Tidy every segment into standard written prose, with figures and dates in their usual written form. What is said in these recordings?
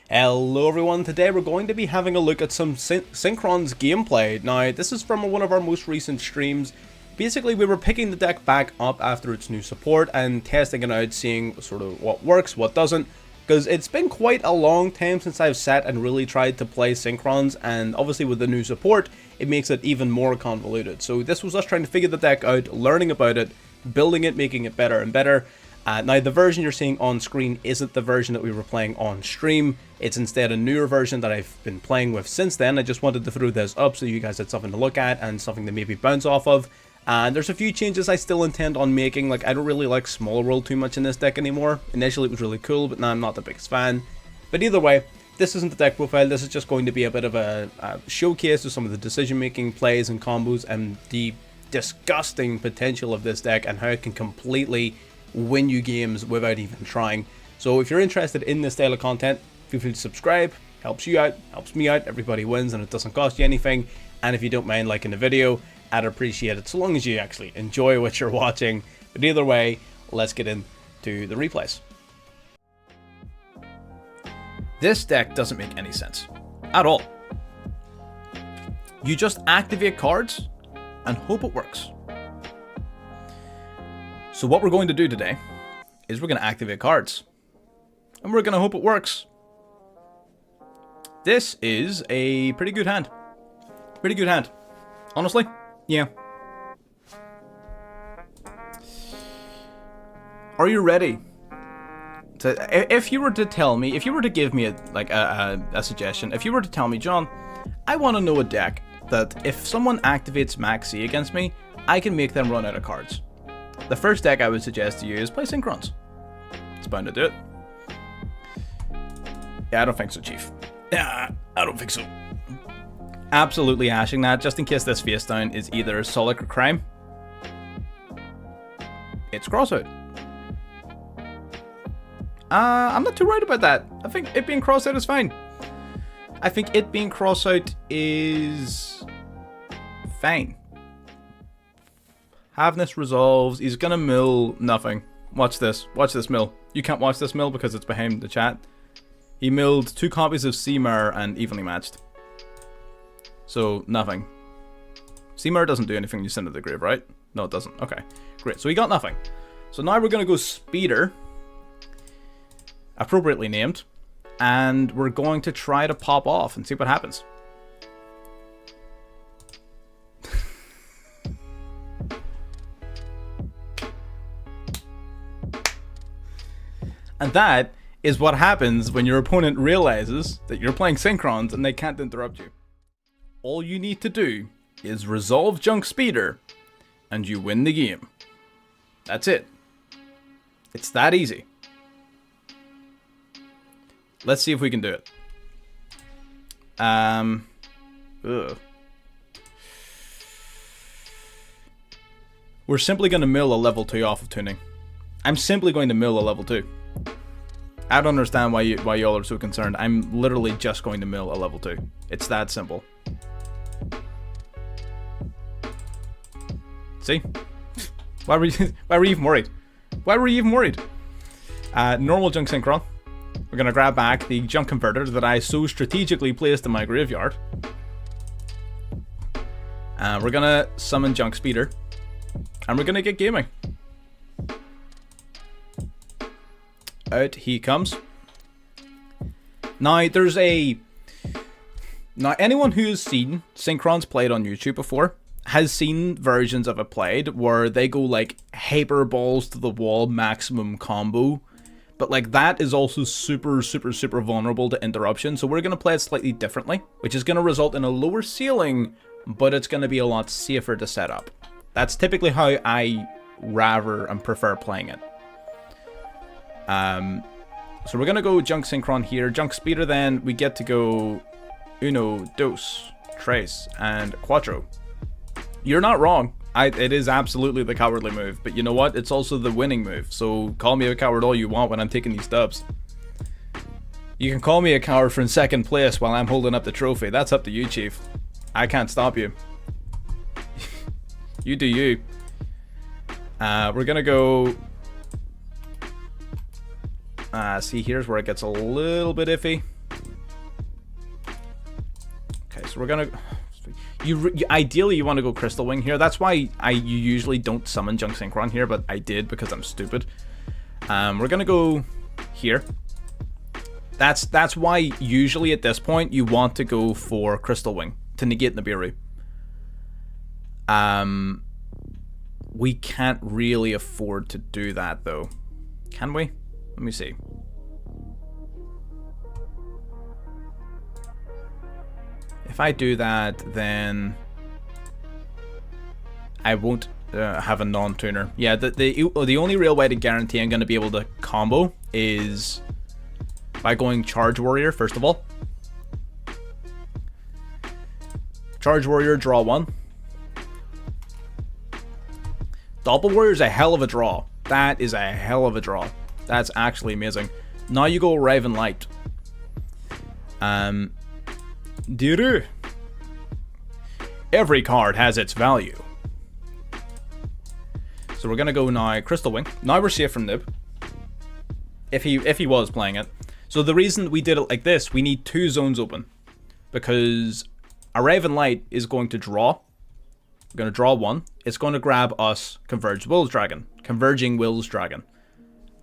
Hello everyone, today we're going to be having a look at some Synchrons gameplay. Now, this is from one of our most recent streams. Basically, we were picking the deck back up after its new support and testing it out, seeing sort of what works, what doesn't. Because it's been quite a long time since I've sat and really tried to play Synchrons, and obviously with the new support, it makes it even more convoluted. So this was us trying to figure the deck out, learning about it, building it, making it better and better. Now, the version you're seeing on screen isn't the version that we were playing on stream. It's instead a newer version that I've been playing with since then. I just wanted to throw this up so you guys had something to look at and something to maybe bounce off of. And there's a few changes I still intend on making. Like, I don't really like Small World too much in this deck anymore. Initially it was really cool, but now I'm not the biggest fan. But either way, this isn't the deck profile. This is just going to be a bit of a showcase of some of the decision making, plays and combos, and the disgusting potential of this deck and how it can completely win you games without even trying. So if you're interested in this style of content, feel free to subscribe. Helps you out, helps me out, everybody wins, and it doesn't cost you anything. And if you don't mind liking the video, I'd appreciate it, so long as you actually enjoy what you're watching. But either way, let's get into the replays. This deck doesn't make any sense at all. You just activate cards and hope it works. So what we're going to do today is we're going to activate cards. And we're going to hope it works. This is a pretty good hand. Pretty good hand. Honestly, yeah. Are you ready? If you were to tell me, if you were to give me a suggestion, if you were to tell me, John, I want to know a deck that if someone activates Maxi against me, I can make them run out of cards. The first deck I would suggest to you is play Synchrons. It's bound to do it. Yeah, I don't think so, Chief. Yeah, I don't think so. Absolutely hashing that, just in case this face down is either Solic or Crime. It's Crossout. I'm not too worried about that. I think it being Crossout is fine. I think it being Crossout is fine. Havness resolves. He's gonna mill nothing. Watch this. Watch this mill. You can't watch this mill because it's behind the chat. He milled 2 copies of Seamar and evenly matched. So, nothing. Seamar doesn't do anything you send to the grave, right? No, it doesn't. Okay, great. So he got nothing. So now we're gonna go Speeder. Appropriately named. And we're going to try to pop off and see what happens. And that is what happens when your opponent realizes that you're playing Synchrons and they can't interrupt you. All you need to do is resolve Junk Speeder and you win the game. That's it. It's that easy. Let's see if we can do it. We're simply going to mill a level 2 off of tuning. I'm simply going to mill a level 2. I don't understand why y'all are so concerned. I'm literally just going to mill a level 2. It's that simple. See? Why were you even worried? Why were you even worried? Normal Junk Synchron. We're going to grab back the Junk Converter that I so strategically placed in my graveyard. We're going to summon Junk Speeder. And we're going to get gaming. Out he comes. Now, anyone who's seen Synchrons played on YouTube before has seen versions of it played where they go like hyper balls to the wall maximum combo. But like that is also super vulnerable to interruption. So we're going to play it slightly differently, which is going to result in a lower ceiling, but it's going to be a lot safer to set up. That's typically how I rather and prefer playing it. So we're gonna go Junk Synchron here. Junk Speeder, then we get to go Uno, Dos, Tres, and Cuatro. You're not wrong. It is absolutely the cowardly move, but you know what? It's also the winning move. So call me a coward all you want when I'm taking these dubs. You can call me a coward for in second place while I'm holding up the trophy. That's up to you, Chief. I can't stop you. You do you. We're gonna go See, here's where it gets a little bit iffy. So we're gonna... ideally, you want to go Crystal Wing here. That's why you usually don't summon Junk Synchron here, but I did because I'm stupid. We're gonna go here. That's why usually at this point you want to go for Crystal Wing to negate Nibiru. We can't really afford to do that though. Can we? Let me see. If I do that, then I won't have a non-tuner. Yeah, the only real way to guarantee I'm going to be able to combo is by going Charge Warrior, first of all. Charge Warrior, draw 1. Doppel Warrior is a hell of a draw. That is a hell of a draw. That's actually amazing. Now you go Raven Light. Every card has its value. So we're gonna go now Crystal Wing. Now we're safe from Nib. If he was playing it. So the reason we did it like this, we need 2 zones open. Because a Raven Light is going to draw. We're going to draw 1. It's going to grab us Converging Will's Dragon.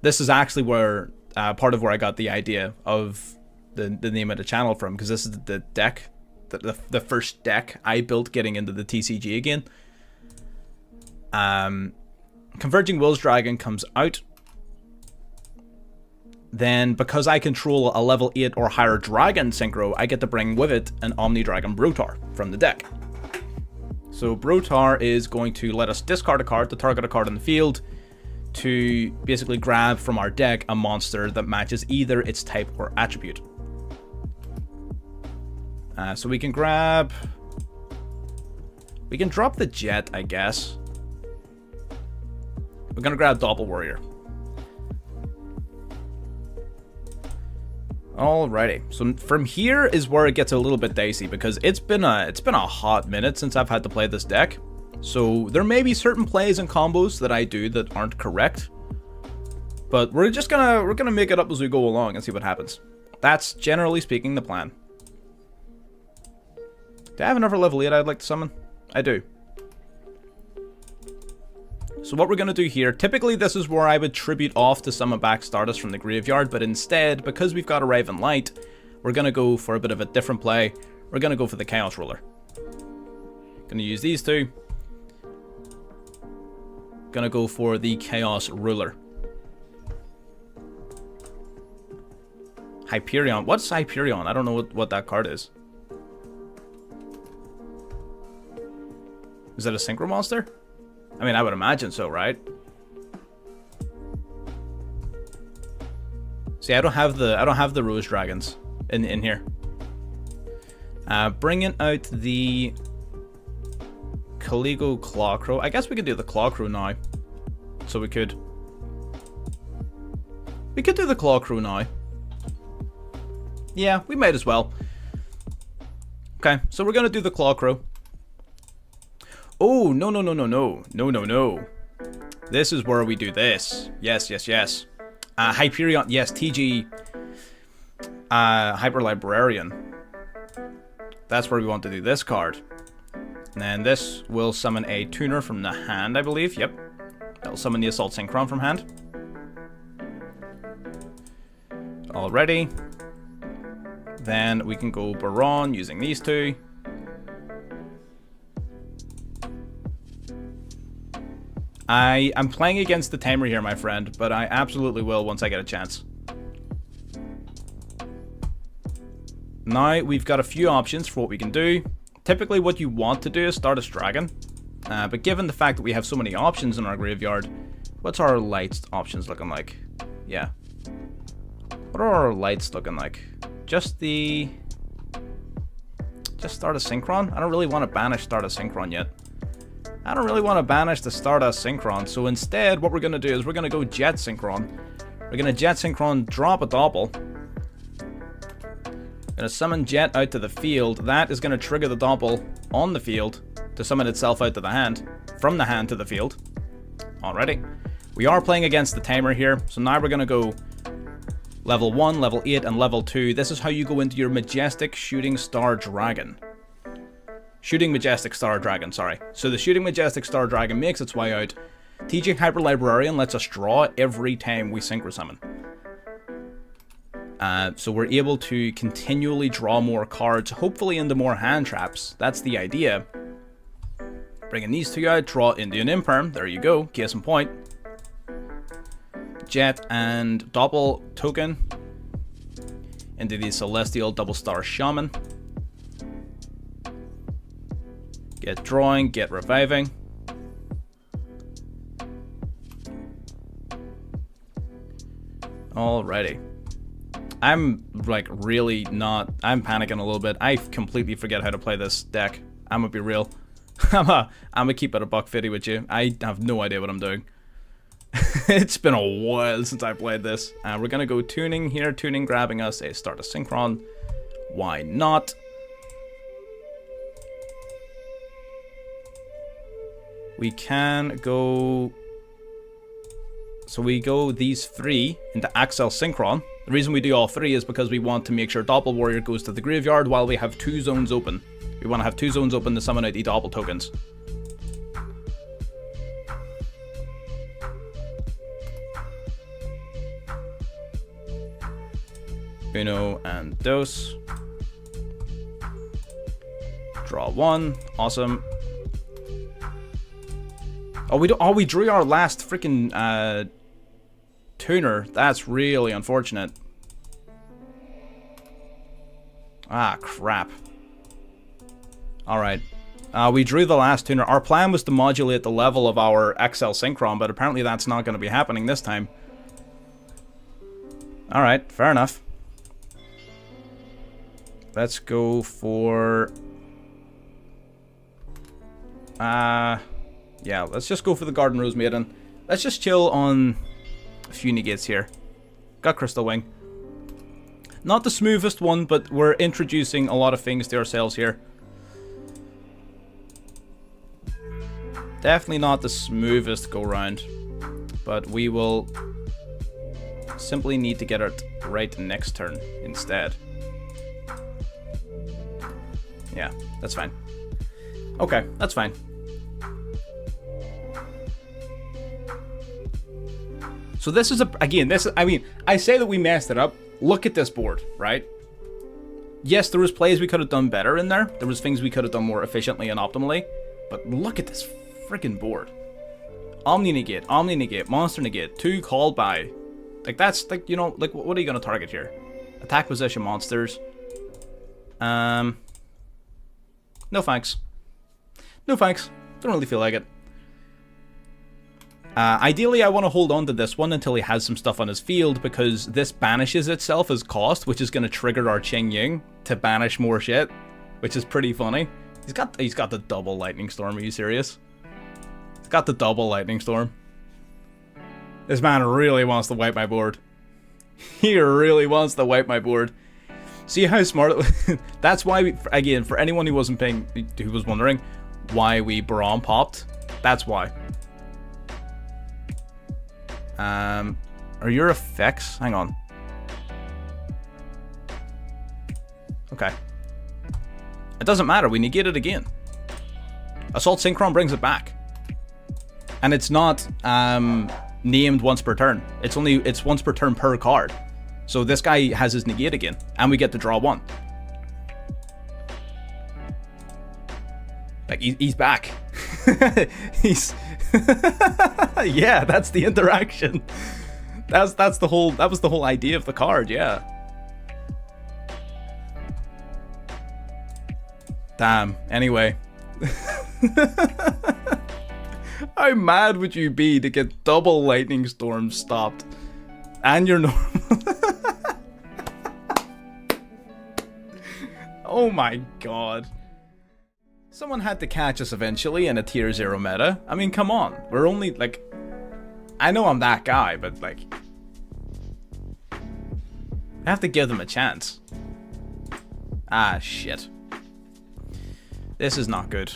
This is actually where part of where I got the idea of the name of the channel from, because this is the deck, the first deck I built getting into the TCG again. Converging Will's Dragon comes out. Then, because I control a level 8 or higher Dragon Synchro, I get to bring with it an Omni Dragon Brotar from the deck. So Brotar is going to let us discard a card to target a card in the field to basically grab from our deck a monster that matches either its type or attribute. So we can grab... we can drop the Jet, I guess. We're going to grab Doppel Warrior. Alrighty, so from here is where it gets a little bit dicey, because it's been a hot minute since I've had to play this deck. So there may be certain plays and combos that I do that aren't correct, but we're gonna make it up as we go along and see what happens. That's generally speaking the plan. Do I have another level 8 I'd like to summon? I do. So what we're going to do here, typically this is where I would tribute off to summon back Stardust from the graveyard, but instead, because we've got a Raven Light, we're going to go for a bit of a different play. We're going to go for the Chaos Ruler. Going to use these two. Going to go for the Chaos Ruler. Hyperion. What's Hyperion? I don't know what that card is. Is that a Synchro monster? I mean, I would imagine so, right? See, I don't have the Rose Dragons in here. Bringing out the Caligo Clawcrow. I guess we could do the Clawcrow now. So we could do the Clawcrow now. Yeah, we might as well. Okay, so we're gonna do the Clawcrow. Oh, no. No. This is where we do this. Yes. Hyperion. Yes, TG. Hyper Librarian. That's where we want to do this card. And then this will summon a tuner from the hand, I believe. Yep. That'll summon the Assault Synchron from hand. Already. Then we can go Baron using these two. I'm playing against the timer here, my friend, but I absolutely will once I get a chance. Now, we've got a few options for what we can do. Typically, what you want to do is Stardust Dragon. But given the fact that we have so many options in our graveyard, what's our lights options looking like? Yeah. What are our lights looking like? Just Stardust Synchron? I don't really want to banish Stardust Synchron yet. I don't really want to banish the Stardust Synchron, so instead what we're going to do is we're going to go Jet Synchron. We're going to Jet Synchron, drop a Doppel. Going to summon Jet out to the field. That is going to trigger the Doppel on the field to summon itself out to the hand, from the hand to the field. Alrighty. We are playing against the timer here, so now we're going to go level 1, level 8, and level 2. This is how you go into your Majestic Shooting Star Dragon. Shooting Majestic Star Dragon, sorry. So the Shooting Majestic Star Dragon makes its way out. Teaching Hyper Librarian lets us draw every time we Synchro Summon. So we're able to continually draw more cards, hopefully into more hand traps. That's the idea. Bringing these two out, draw Indian Imperm. There you go, case in point. Jet and Doppel token into the Celestial Double Star Shaman. Get drawing, get reviving. Alrighty. I'm like really not, I'm panicking a little bit. I completely forget how to play this deck. I'm gonna be real. I'm gonna keep it a $1.50 with you. I have no idea what I'm doing. It's been a while since I played this. We're gonna go tuning here. Tuning grabbing us a start a Synchron. Why not? We can go... So we go these three into Axel Synchron. The reason we do all three is because we want to make sure Doppel Warrior goes to the graveyard while we have 2 zones open. We want to have 2 zones open to summon out the Doppel tokens. Uno and dos. Draw 1. Awesome. Oh, we drew our last freaking tuner. That's really unfortunate. Ah, crap. Alright. We drew the last tuner. Our plan was to modulate the level of our XL Synchron, but apparently that's not going to be happening this time. Alright, fair enough. Let's go for... yeah, let's just go for the Garden Rose Maiden. Let's just chill on a few negates here. Got Crystal Wing. Not the smoothest one, but we're introducing a lot of things to ourselves here. Definitely not the smoothest go-round, but we will simply need to get it right next turn instead. Yeah, that's fine. Okay, that's fine. So this is again, I mean, I say that we messed it up. Look at this board, right? Yes, there was plays we could have done better in there. There was things we could have done more efficiently and optimally. But look at this freaking board. Omni Negate, Monster Negate, 2 called by. Like that's like, you know, like what are you gonna target here? Attack position monsters. No thanks. No thanks. Don't really feel like it. Ideally, I want to hold on to this one until he has some stuff on his field, because this banishes itself as cost, which is going to trigger our Qing Ying to banish more shit, which is pretty funny. He's got the double Lightning Storm. Are you serious? He's got the double Lightning Storm. This man really wants to wipe my board. He really wants to wipe my board. See how smart it That's why, again, for anyone who wasn't paying, who was wondering why we Braum popped, that's why. Are your effects? Hang on. Okay. It doesn't matter. We negate it again. Assault Synchron brings it back, and it's not named once per turn. It's once per turn per card. So this guy has his negate again, and we get to draw 1. Like he's back. He's yeah, that's the interaction. That was the whole idea of the card, yeah. Damn. Anyway. How mad would you be to get double Lightning Storm stopped? And your normal. Oh my god. Someone had to catch us eventually in a tier 0 meta. I mean, come on. We're only, like... I know I'm that guy, but, like... I have to give them a chance. Ah, shit. This is not good.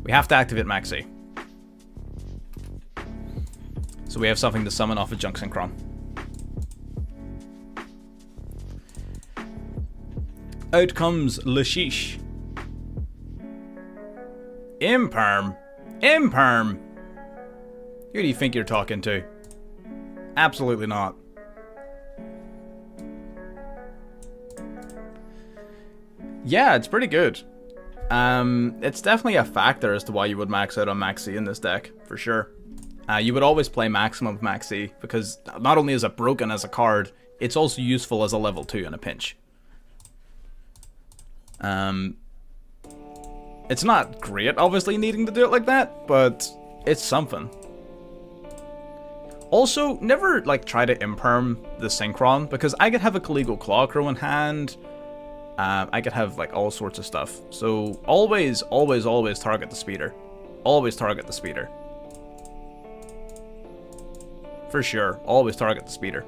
We have to activate Maxi. So we have something to summon off of Junk Synchron. Out comes Lashish. Imperm. Imperm. Who do you think you're talking to? Absolutely not. Yeah, it's pretty good. It's definitely a factor as to why you would max out on Max C in this deck, for sure. You would always play maximum of Max C, because not only is it broken as a card, it's also useful as a level 2 in a pinch. It's not great, obviously, needing to do it like that, but it's something. Also, never, like, try to imperm the Synchron, because I could have a Caligo Clawcrow in hand. I could have, like, all sorts of stuff. So, always, always, always target the speeder. Always target the speeder. For sure, always target the speeder.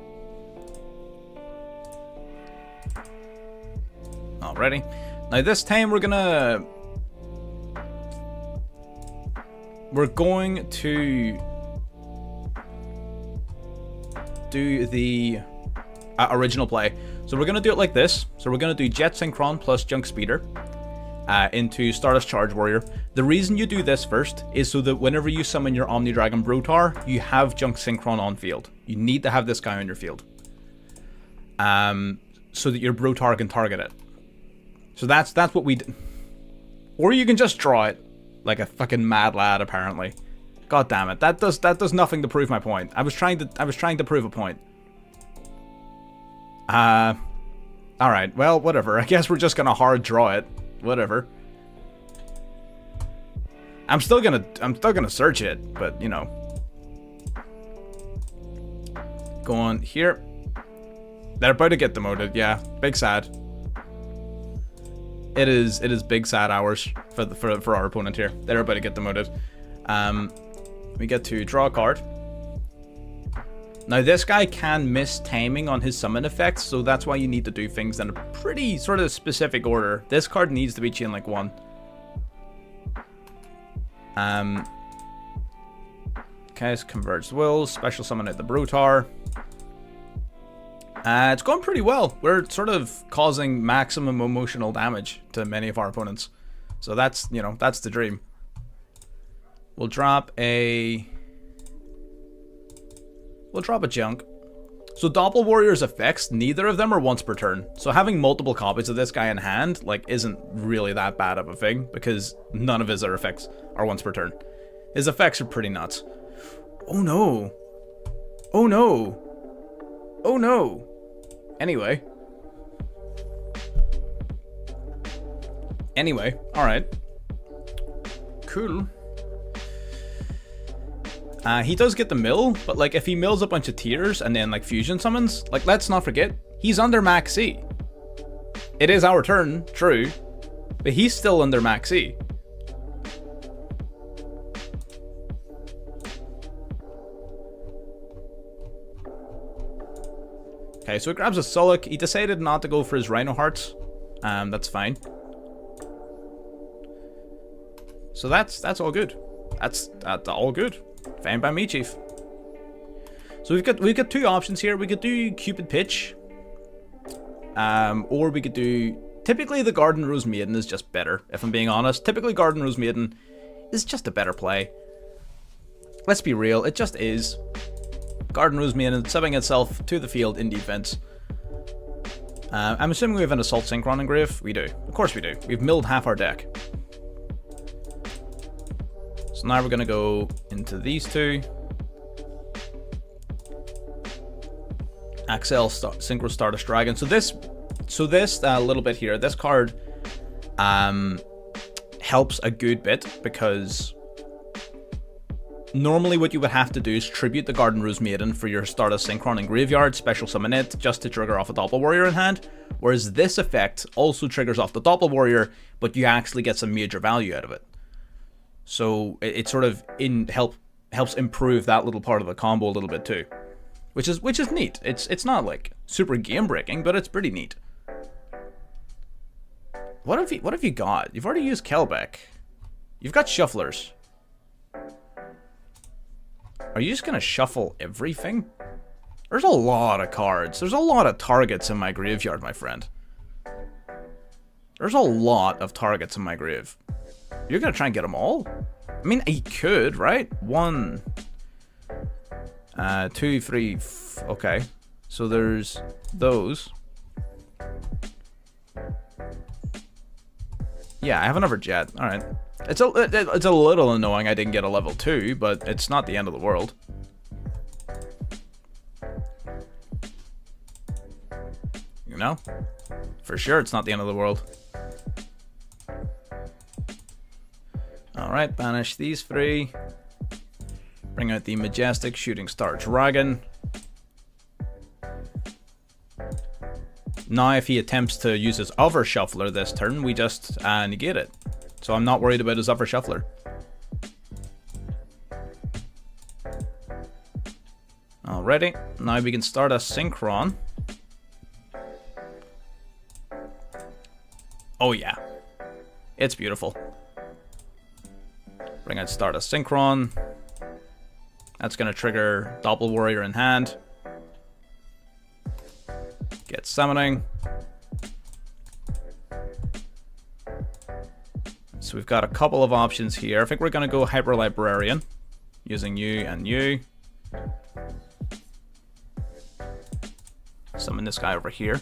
Alrighty. Now, this time we're going to do the original play. So we're going to do it like this. So we're going to do Jet Synchron plus Junk Speeder into Stardust Charge Warrior. The reason you do this first is so that whenever you summon your Omni Dragon Brotar, you have Junk Synchron on field. You need to have this guy on your field. So that your Brotar can target it. So that's what we do. Or you can just draw it like a fucking mad lad, apparently. God damn it. That does nothing to prove my point. I was trying to prove a point. Alright, well, whatever. I guess we're just gonna hard draw it. Whatever. I'm still gonna search it, but you know. Go on here. They're about to get demoted, yeah. Big sad. It is big sad hours for our opponent here. They're about to get demoted. We get to draw a card. Now this guy can miss timing on his summon effects, so that's why you need to do things in a pretty sort of specific order. This card needs to be Chain Link 1. Okay, it's Converged Duel, special summon out the Brotar. It's going pretty well. We're sort of causing maximum emotional damage to many of our opponents. So that's, you know, that's the dream. We'll drop a Junk. So Doppel Warrior's effects, neither of them are once per turn. So having multiple copies of this guy in hand, like, isn't really that bad of a thing, because none of his other effects are once per turn. His effects are pretty nuts. Oh no. Oh no. Oh no. Anyway, alright. Cool. He does get the mill, but like if he mills a bunch of tiers and then like fusion summons, like let's not forget, he's under Max C. It is our turn, true, but he's still under Max C. Okay, so he grabs a Sullick. He decided not to go for his Rhino Hearts. That's fine. So that's all good. That's all good. Fine by me, Chief. So we've got two options here. We could do Cupid Pitch, or we could do. Typically, the Garden Rose Maiden is just better. If I'm being honest, typically Garden Rose Maiden is just a better play. Let's be real, it just is. Garden Rose Maiden subbing itself to the field in defense. I'm assuming we have an Assault Synchron engrave. We do. Of course we do. We've milled half our deck. So now we're going to go into these two. Axel Synchro Stardust Dragon. So this little bit here, this card helps a good bit, because normally what you would have to do is tribute the Garden Rose Maiden for your Stardust Synchron in graveyard, special summon it, just to trigger off a Doppel Warrior in hand, whereas this effect also triggers off the Doppel Warrior, but you actually get some major value out of it. So it sort of helps improve that little part of the combo a little bit too, which is neat. It's not like super game breaking, but it's pretty neat. What have you got? You've already used Kelbeck. You've got Shufflers. Are you just gonna shuffle everything? There's a lot of cards. There's a lot of targets in my graveyard, my friend. There's a lot of targets in my grave. You're gonna try and get them all? I mean, he could, right? 1, 2, 3, okay. So there's those. Yeah, I have another jet. Alright. It's a little annoying I didn't get a level 2, but it's not the end of the world. You know? For sure it's not the end of the world. Alright, banish these 3. Bring out the Majestic Shooting Star Dragon. Now if he attempts to use his other shuffler this turn, we just negate it. So I'm not worried about his other shuffler. Alrighty, now we can start a Synchron. Oh yeah, it's beautiful. Bring out start a Synchron. That's gonna trigger Doppel Warrior in hand. Get summoning. So we've got a couple of options here. I think we're gonna go Hyper Librarian using you and you. Summon this guy over here.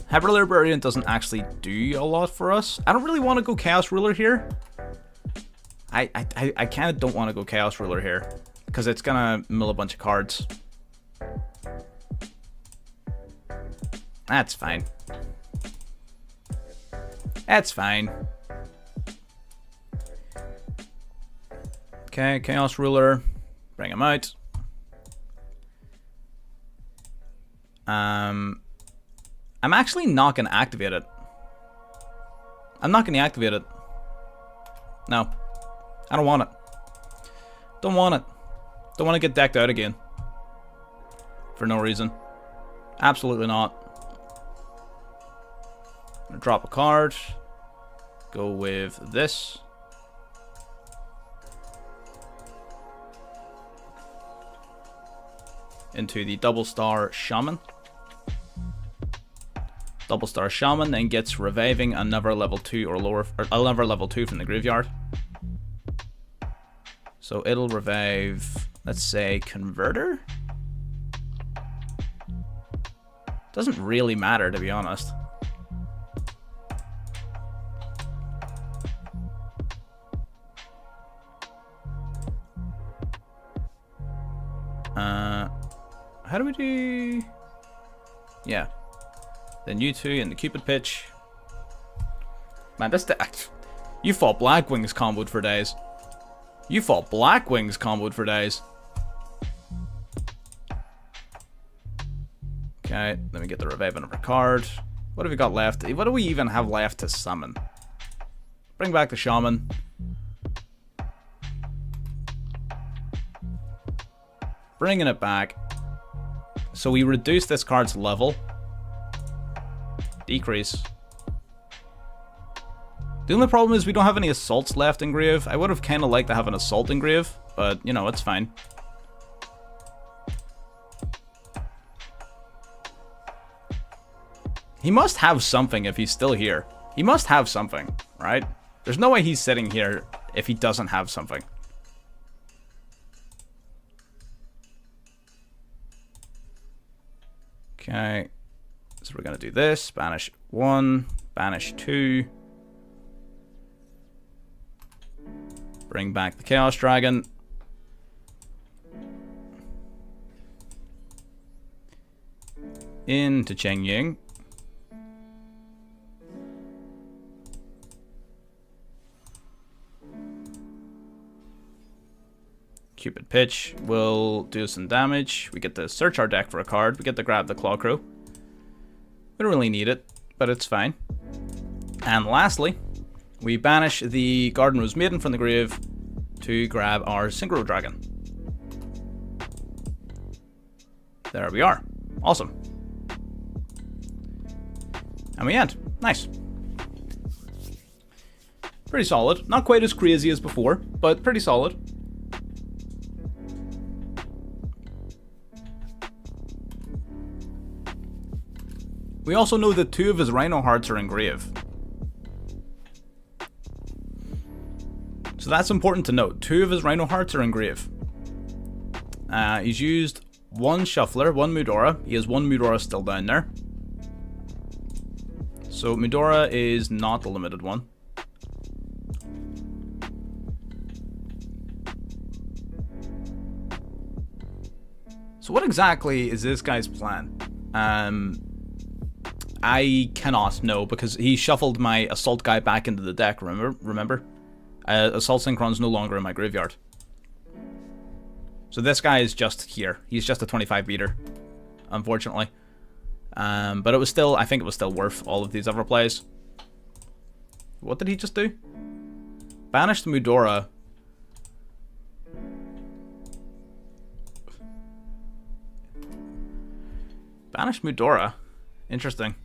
Hyper Librarian doesn't actually do a lot for us. I don't really want to go Chaos Ruler here. I kind of don't want to go Chaos Ruler here because it's gonna mill a bunch of cards. That's fine. That's fine. Okay, Chaos Ruler. Bring him out. I'm actually not going to activate it. I'm not going to activate it. No. I don't want it. Don't want it. Don't want to get decked out again. For no reason. Absolutely not. I'm gonna drop a card. Go with this. Into the Double Star Shaman. Double Star Shaman then gets reviving another level 2 or lower, or another level 2 from the graveyard. So it'll revive, let's say, Converter? Doesn't really matter, to be honest. How do we do? Yeah. Then you two in the Cupid pitch. Man, this you fought Blackwings comboed for days. You fought Blackwings comboed for days. Okay, let me get the revive on our card. What have we got left? What do we even have left to summon? Bring back the Shaman. Bringing it back. So we reduce this card's level. Decrease. The only problem is we don't have any assaults left in grave. I would have kind of liked to have an assault in grave, but you know, it's fine. He must have something if he's still here. He must have something, right? There's no way he's sitting here if he doesn't have something. Okay, so we're gonna do this. Banish 1, banish 2. Bring back the Chaos Dragon. Into Cheng Ying. Cupid pitch will do some damage. We get to search our deck for a card. We get to grab the Claw Crow. We don't really need it, but it's fine. And lastly, we banish the Garden Rose Maiden from the grave to grab our Synchro Dragon. There we are. Awesome. And we end. Nice. Pretty solid. Not quite as crazy as before, but pretty solid. We also know that 2 of his Rhino Hearts are in grave. So that's important to note. 2 of his Rhino Hearts are in grave. He's used 1 Shuffler, 1 Mudora. He has 1 Mudora still down there. So Mudora is not the limited one. So what exactly is this guy's plan? I cannot know because he shuffled my Assault guy back into the deck, remember? Assault Synchrons no longer in my graveyard. So this guy is just here. He's just a 25 beater, unfortunately. But it was still, I think it was still worth all of these other plays. What did he just do? Banished Mudora. Banished Mudora. Interesting.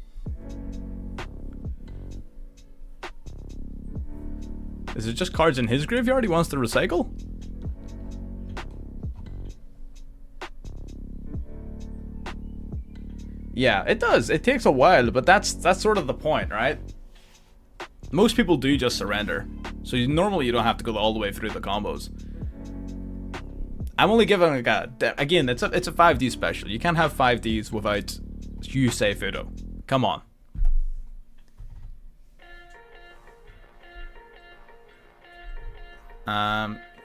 Is it just cards in his graveyard he wants to recycle? Yeah, it does. It takes a while, but that's sort of the point, right? Most people do just surrender. So normally you don't have to go all the way through the combos. I'm only giving like a... Again, it's a 5D special. You can't have 5Ds without Yusei Fudo. Come on.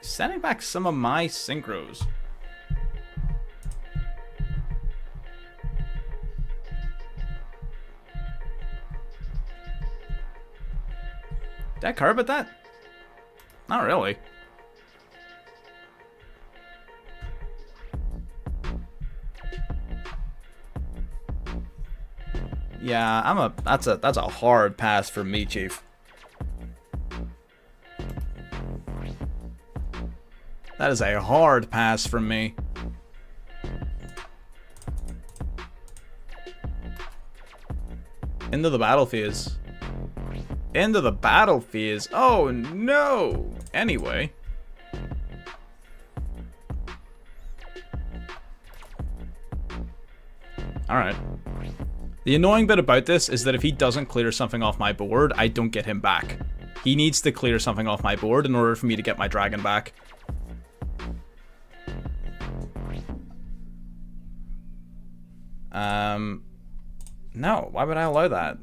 Sending back some of my synchros. Did I curb at that? Not really. Yeah, that's a hard pass for me, Chief. That is a hard pass from me. Into the battle phase. Into the battle phase. Oh no! Anyway. Alright. The annoying bit about this is that if he doesn't clear something off my board, I don't get him back. He needs to clear something off my board in order for me to get my dragon back. No, why would I allow that?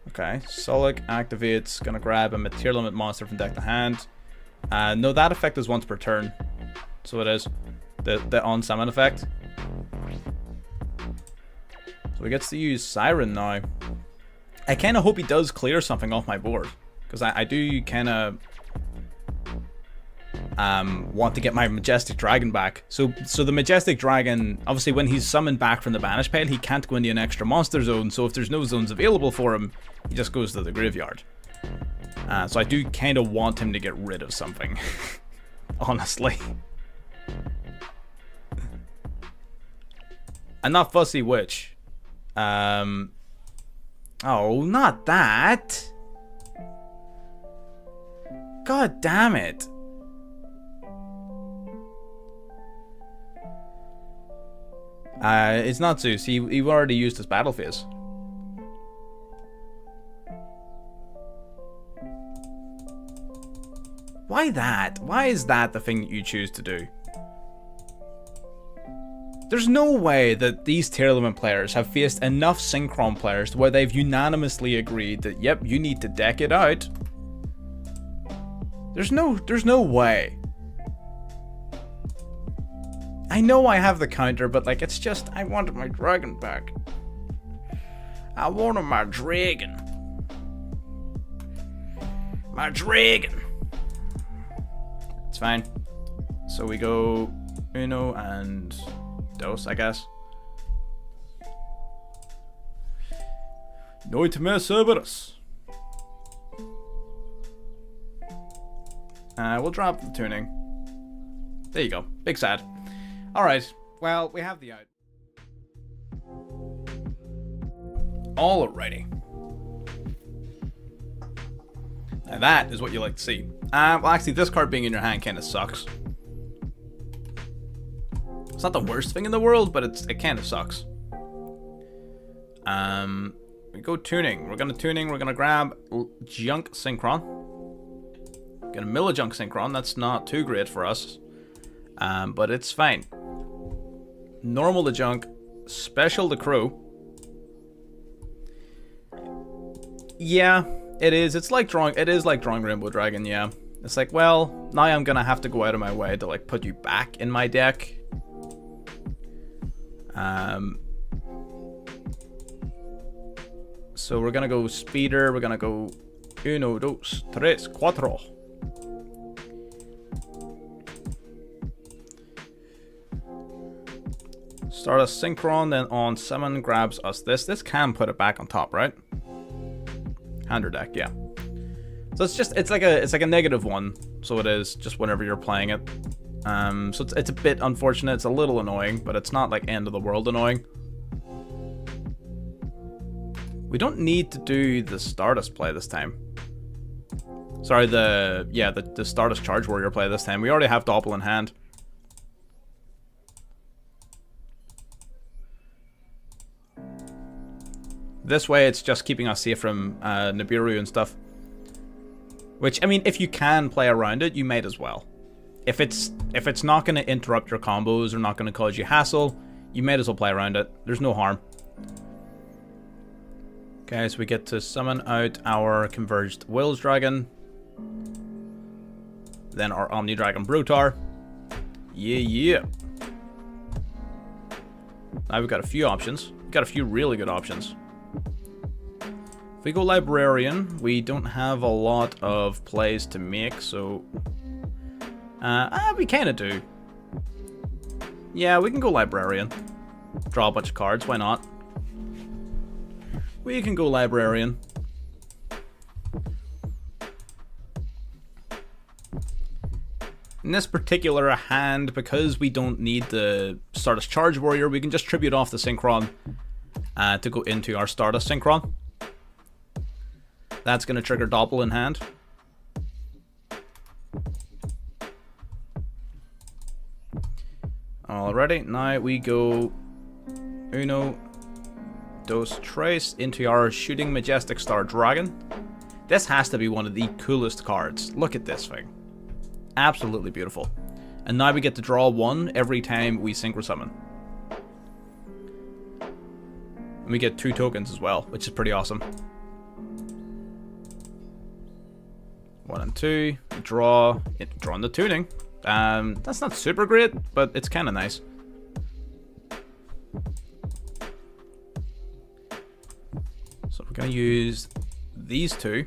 Okay, Solik activates, gonna grab a material limit monster from deck to hand. No, that effect is once per turn. So it is. The on-summon effect. So he gets to use Siren now. I kind of hope he does clear something off my board. Because I do kind of want to get my Majestic Dragon back. So the Majestic Dragon, obviously when he's summoned back from the banish pile, he can't go into an extra monster zone. So if there's no zones available for him, he just goes to the graveyard. So I do kind of want him to get rid of something. Honestly. And not Fussy Witch. Oh, not that. God damn it. It's not Zeus. He already used his battle phase. Why that? Why is that the thing that you choose to do? There's no way that these tier element players have faced enough Synchron players where they've unanimously agreed that, yep, you need to deck it out. There's no way. I know I have the counter, but like, it's just, I wanted my dragon back. I wanted my dragon. My dragon. It's fine. So we go Uno and Dos, I guess. Nightmare Cerberus. We'll drop the tuning. There you go. Big sad. Alright, well, we have the out. Alrighty. Now that is what you like to see. Well, actually, this card being in your hand kind of sucks. It's not the worst thing in the world, but it kind of sucks. We go tuning. We're gonna grab Junk Synchron. Gonna mill a Junk Synchron. That's not too great for us. But it's fine. Normal to Junk. Special to Crew. Yeah, it is. It is like drawing Rainbow Dragon, yeah. It's like, well, now I'm gonna have to go out of my way to like put you back in my deck. So we're gonna go Speeder, we're gonna go 1, 2, 3, 4. Start a Synchron, then on summon grabs us this. This can put it back on top, right? Hander deck, yeah. So it's like a -1, so it is just whenever you're playing it. So it's a bit unfortunate, it's a little annoying, but it's not like end of the world annoying. We don't need to do the Stardust play this time. Sorry, the Stardust Charge Warrior play this time. We already have Doppel in hand. This way it's just keeping us safe from Nibiru and stuff. Which, I mean, if you can play around it, you might as well. If it's not going to interrupt your combos or not going to cause you hassle, you might as well play around it. There's no harm. Okay, so we get to summon out our Converged Will's Dragon. Then our Omni Dragon Brutar. Yeah. Now we've got a few options. We've got a few really good options. If we go Librarian, we don't have a lot of plays to make, so... we kinda do. Yeah, we can go Librarian. Draw a bunch of cards, why not? We can go Librarian. In this particular hand, because we don't need the Stardust Charge Warrior, we can just tribute off the Synchron to go into our Stardust Synchron. That's going to trigger Doppel in hand. Alrighty, now we go 1, 2, 3 into our Shooting Majestic Star Dragon. This has to be one of the coolest cards. Look at this thing. Absolutely beautiful. And now we get to draw 1 every time we Synchro Summon. And we get 2 tokens as well, which is pretty awesome. 1 and 2, drawing the tuning. That's not super great, but it's kind of nice. So we're going to use these 2.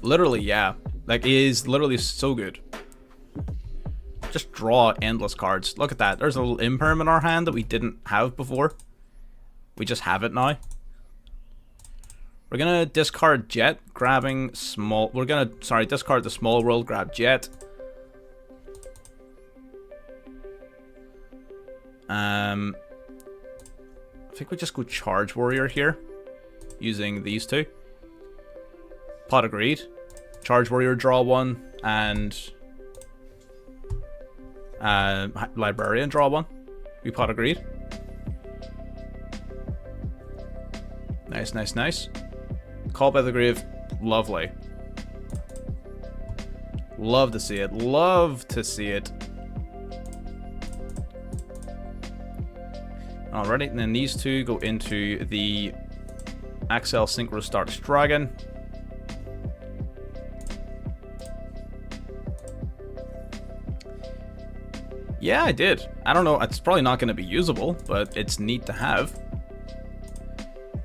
Literally, yeah. Like, it is literally so good. Just draw endless cards. Look at that. There's a little Imperm in our hand that we didn't have before. We just have it now. We're gonna discard Jet, grabbing small... discard the Small World, grab Jet. I think we just go Charge Warrior here, using these 2. Pot of Greed. Charge Warrior, draw 1, and... Librarian, draw 1. We Pot of Greed. Nice. Call by the Grave, lovely. Love to see it. Alrighty, and then these 2 go into the Axel Synchro Stardust Dragon. Yeah, I did. I don't know, it's probably not going to be usable, but it's neat to have.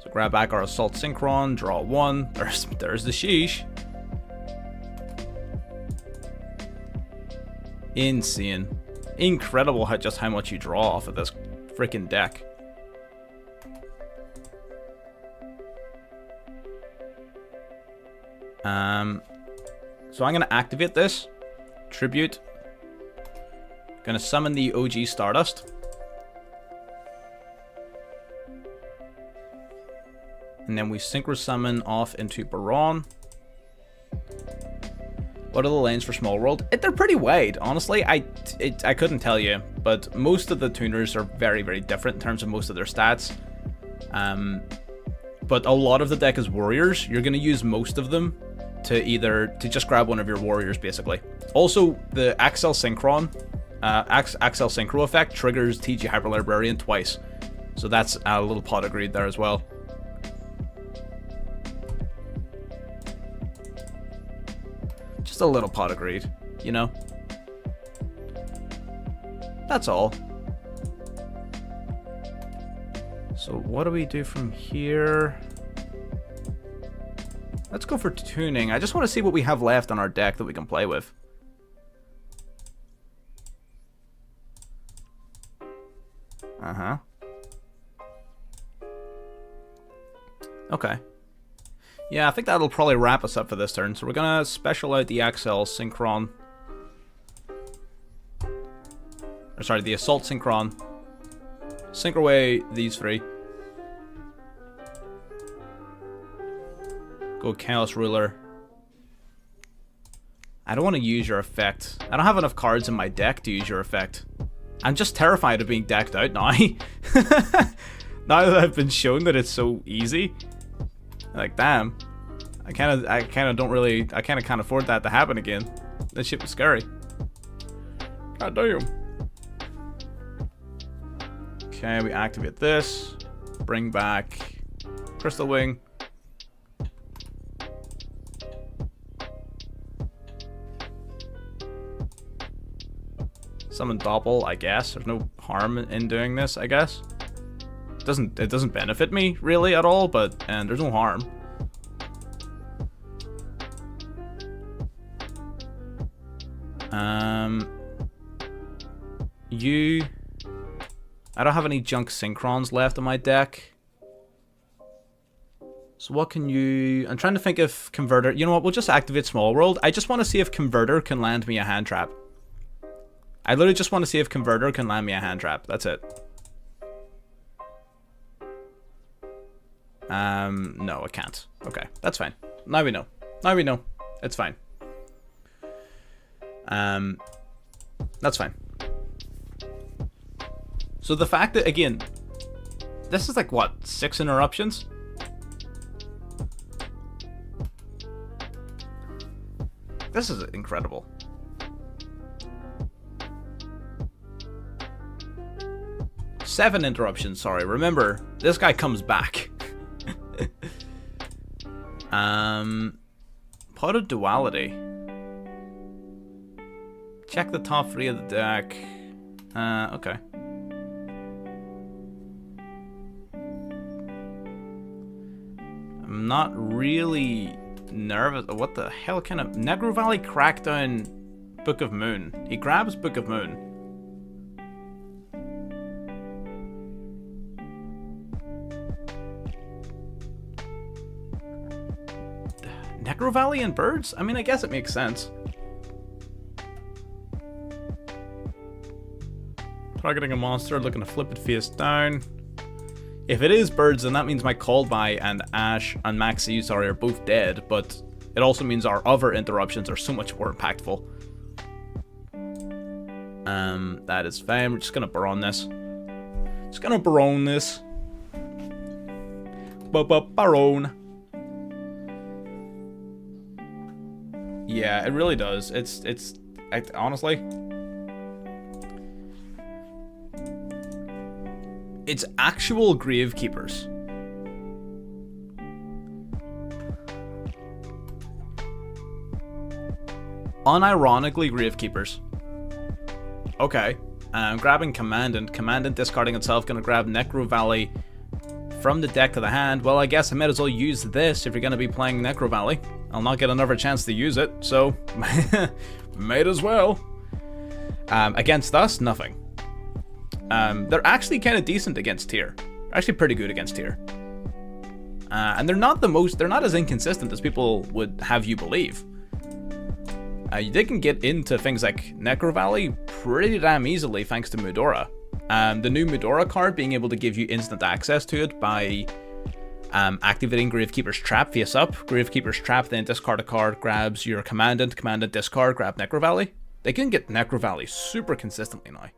So grab back our Assault Synchron, draw 1. There's the sheesh. Insane. Incredible how much you draw off of this freaking deck. So I'm going to activate this. Tribute. Gonna summon the OG Stardust. And then we Synchro Summon off into Baron. What are the lanes for Small World? They're pretty wide, honestly. I couldn't tell you, but most of the tuners are very, very different in terms of most of their stats. But a lot of the deck is warriors. You're going to use most of them to just grab one of your warriors, basically. Also, the Axel Synchron, Axel Synchro effect triggers TG Hyper Librarian twice. So that's a little pot of greed there as well. Just a little pot of greed, you know? That's all. So what do we do from here? Let's go for tuning. I just want to see what we have left on our deck that we can play with. Uh-huh. Okay. Yeah, I think that'll probably wrap us up for this turn. So we're gonna special out the Axel Synchron. Or sorry, the Assault Synchron. Sync away these three. Go Chaos Ruler. I don't want to use your effect. I don't have enough cards in my deck to use your effect. I'm just terrified of being decked out now. Now that I've been shown that it's so easy. Like, damn. I kind of don't really, I kind of can't afford that to happen again. That shit was scary. God damn. Okay, we activate this. Bring back Crystal Wing. Summon Doppel, I guess. There's no harm in doing this, I guess. It doesn't benefit me really at all, but there's no harm. I don't have any junk Synchrons left in my deck. So what can you... I'm trying to think if Converter... You know what, we'll just activate Small World. I just want to see if Converter can land me a hand trap. I literally just want to see if Converter can land me a hand trap. That's it. No, it can't. Okay, that's fine. Now we know. Now we know. It's fine. That's fine. So the fact that, again, this is like, what, 6 interruptions? This is incredible. Seven interruptions, sorry. Remember, this guy comes back. Pot of Duality. Check the top 3 of the deck. Okay. I'm not really nervous. What the hell kind of... Negro Valley Crackdown Book of Moon. He grabs Book of Moon. Necro Valley and birds? I mean, I guess it makes sense. Targeting a monster, looking to flip it face down. If it is birds, then that means my Called By and Ash and Maxi, sorry, are both dead, but it also means our other interruptions are so much more impactful. That is fine. We're just gonna Baron this. Just gonna Baron this. Baron. Yeah, it really does. Honestly, it's actual Gravekeepers. Unironically, Gravekeepers. Okay. Grabbing Commandant. Commandant discarding itself. Gonna grab Necro Valley from the deck to the hand. Well, I guess I might as well use this if you're gonna be playing Necro Valley. I'll not get another chance to use it, so might as well. Against us, nothing. They're actually kind of decent against tier. They're actually pretty good against tier. And they're not as inconsistent as people would have you believe. They can get into things like Necro Valley pretty damn easily thanks to Mudora. The new Mudora card being able to give you instant access to it by activating Gravekeeper's Trap face up. Gravekeeper's Trap, then discard a card, grabs your Commandant, Commandant discard, grab Necro Valley. They can get Necro Valley super consistently now.